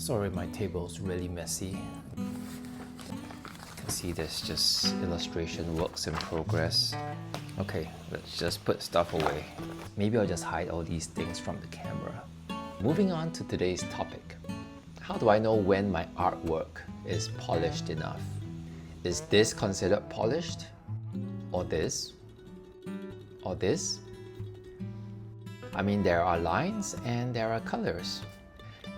Sorry, my table's really messy. You can see there's just illustration works in progress. Okay, let's just put stuff away. Maybe I'll just hide all these things from the camera. Moving on to today's topic. How do I know when my artwork is polished enough? Is this considered polished? Or this? Or this? I mean, there are lines and there are colors.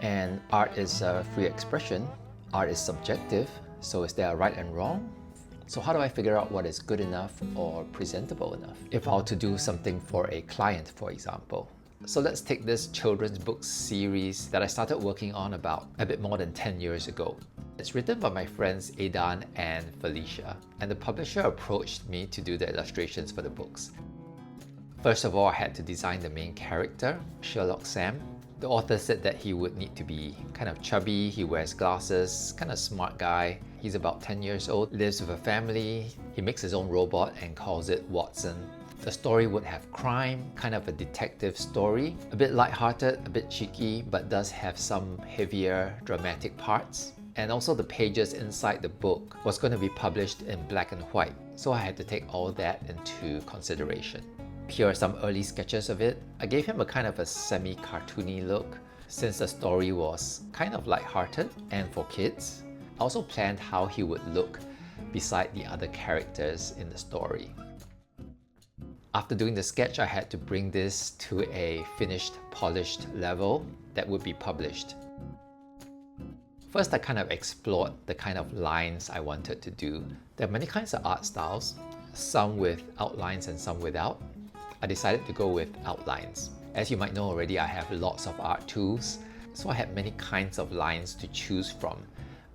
And art is a free expression. Art is subjective, so is there a right and wrong? So how do I figure out what is good enough or presentable enough? If I were to do something for a client, for example. So let's take this children's book series that I started working on about a bit more than 10 years ago. It's written by my friends Aidan and Felicia, and the publisher approached me to do the illustrations for the books. First of all, I had to design the main character, Sherlock Sam. The author said that he would need to be kind of chubby, he wears glasses, kind of smart guy. He's about 10 years old, lives with a family, he makes his own robot and calls it Watson. The story would have crime, kind of a detective story, a bit lighthearted, a bit cheeky, but does have some heavier dramatic parts. And also the pages inside the book was going to be published in black and white, so I had to take all that into consideration. Here are some early sketches of it. I gave him a kind of a semi-cartoony look since the story was kind of lighthearted and for kids. I also planned how he would look beside the other characters in the story. After doing the sketch, I had to bring this to a finished, polished level that would be published. First, I kind of explored the kind of lines I wanted to do. There are many kinds of art styles, some with outlines and some without. I decided to go with outlines. As you might know already, I have lots of art tools, so I had many kinds of lines to choose from.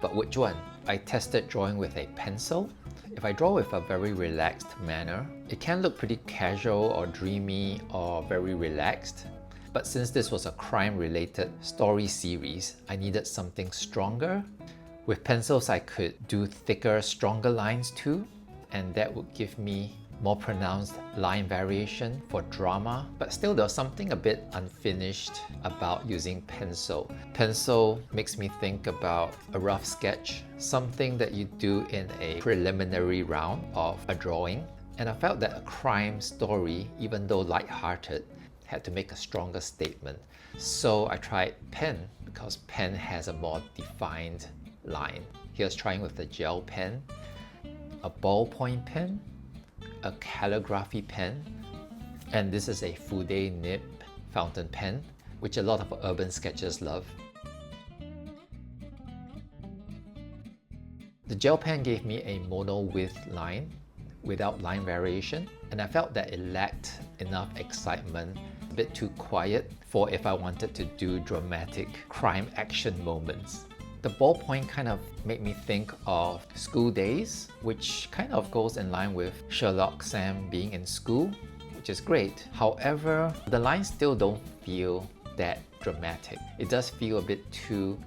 But which one? I tested drawing with a pencil. If I draw with a very relaxed manner, it can look pretty casual or dreamy or very relaxed. But since this was a crime-related story series, I needed something stronger. With pencils, I could do thicker, stronger lines too, and that would give me more pronounced line variation for drama, but still there was something a bit unfinished about using pencil. Pencil makes me think about a rough sketch, something that you do in a preliminary round of a drawing. And I felt that a crime story, even though light-hearted, had to make a stronger statement. So I tried pen, because pen has a more defined line. Here's trying with a gel pen, a ballpoint pen, a calligraphy pen, and this is a Fude nib fountain pen, which a lot of urban sketchers love. The gel pen gave me a mono width line without line variation, and I felt that it lacked enough excitement, a bit too quiet for if I wanted to do dramatic crime action moments. The ballpoint kind of made me think of school days, which kind of goes in line with Sherlock Sam being in school, which is great. However, the lines still don't feel that dramatic. It does feel a bit too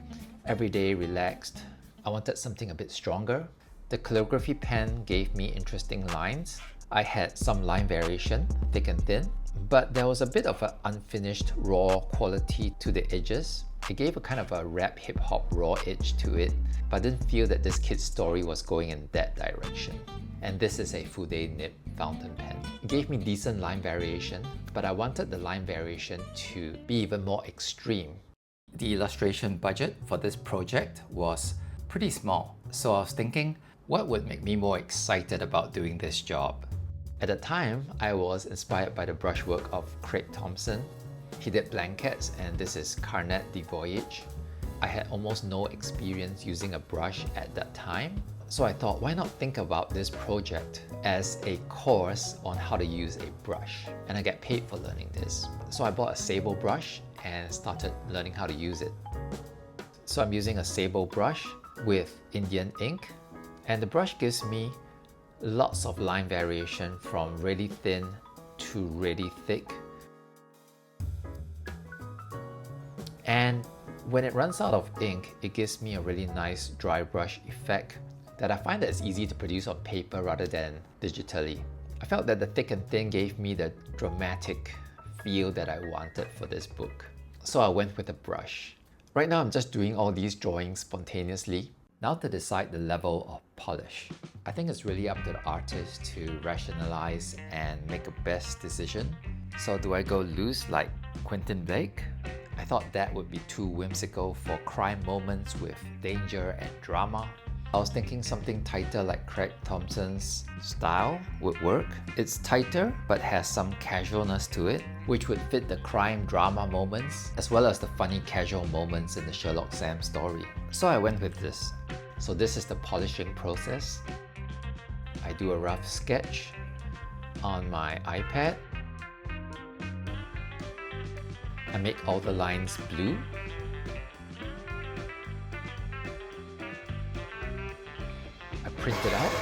everyday, relaxed. I wanted something a bit stronger. The calligraphy pen gave me interesting lines. I had some line variation, thick and thin, but there was a bit of an unfinished raw quality to the edges. It gave a kind of a rap hip-hop raw edge to it, but I didn't feel that this kid's story was going in that direction. And this is a Fude nib fountain pen. It gave me decent line variation, but I wanted the line variation to be even more extreme. The illustration budget for this project was pretty small, so I was thinking, what would make me more excited about doing this job? At the time, I was inspired by the brushwork of Craig Thompson. He did blankets, and this is Carnet de Voyage. I had almost no experience using a brush at that time, so I thought, why not think about this project as a course on how to use a brush? And I get paid for learning this. So I bought a sable brush and started learning how to use it. So I'm using a sable brush with Indian ink, and the brush gives me lots of line variation from really thin to really thick. And when it runs out of ink, it gives me a really nice dry brush effect that I find that it's easy to produce on paper rather than digitally. I felt that the thick and thin gave me the dramatic feel that I wanted for this book. So I went with a brush. Right now I'm just doing all these drawings spontaneously. Now to decide the level of polish. I think it's really up to the artist to rationalize and make a best decision. So do I go loose like Quentin Blake? I thought that would be too whimsical for crime moments with danger and drama. I was thinking something tighter like Craig Thompson's style would work. It's tighter but has some casualness to it, which would fit the crime drama moments as well as the funny casual moments in the Sherlock Sam story. So I went with this. So this is the polishing process. I do a rough sketch on my iPad. I make all the lines blue. I print it out.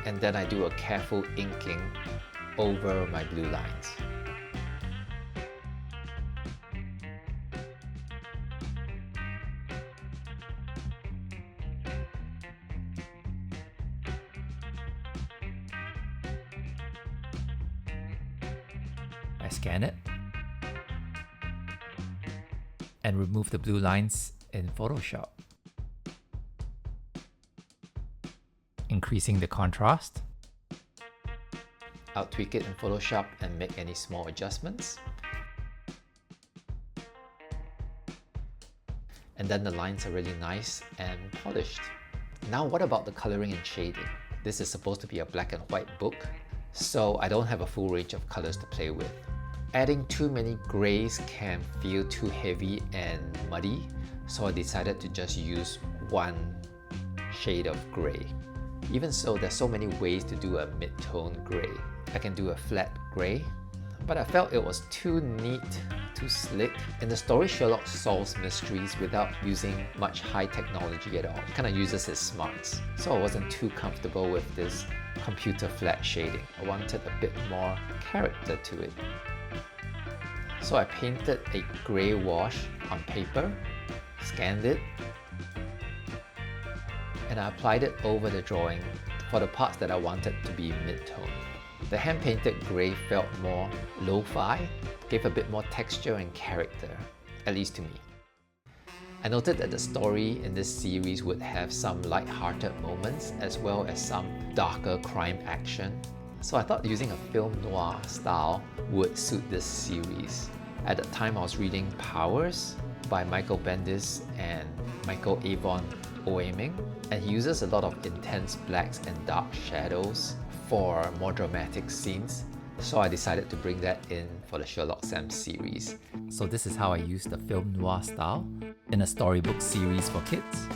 And then I do a careful inking over my blue lines. I scan it and remove the blue lines in Photoshop, increasing the contrast. I'll tweak it in Photoshop and make any small adjustments. And then the lines are really nice and polished. Now what about the coloring and shading? This is supposed to be a black and white book, so I don't have a full range of colors to play with. Adding too many grays can feel too heavy and muddy, so I decided to just use one shade of gray. Even so, there's so many ways to do a mid-tone gray. I can do a flat gray, but I felt it was too neat, too slick. In the story, Sherlock solves mysteries without using much high technology at all. It kind of uses his smarts. So I wasn't too comfortable with this computer flat shading. I wanted a bit more character to it. So I painted a grey wash on paper, scanned it, and I applied it over the drawing for the parts that I wanted to be mid-tone. The hand-painted grey felt more lo-fi, gave a bit more texture and character, at least to me. I noted that the story in this series would have some light-hearted moments as well as some darker crime action. So I thought using a film noir style would suit this series. At the time I was reading Powers by Michael Bendis and Michael Avon Oeming, and he uses a lot of intense blacks and dark shadows for more dramatic scenes. So I decided to bring that in for the Sherlock Sam series. So this is how I use the film noir style in a storybook series for kids.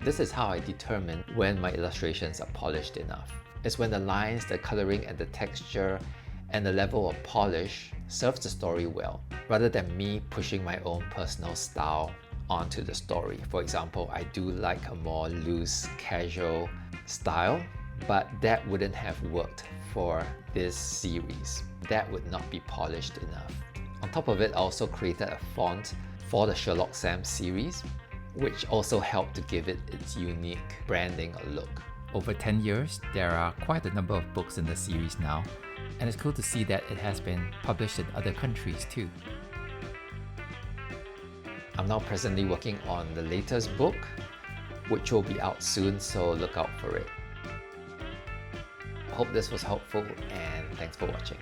This is how I determine when my illustrations are polished enough. It's when the lines, the coloring and the texture and the level of polish serves the story well, rather than me pushing my own personal style onto the story. For example, I do like a more loose, casual style, but that wouldn't have worked for this series. That would not be polished enough. On top of it, I also created a font for the Sherlock Sam series, which also helped to give it its unique branding or look. Over 10 years, there are quite a number of books in the series now, and it's cool to see that it has been published in other countries too. I'm now presently working on the latest book, which will be out soon, so look out for it. I hope this was helpful and thanks for watching.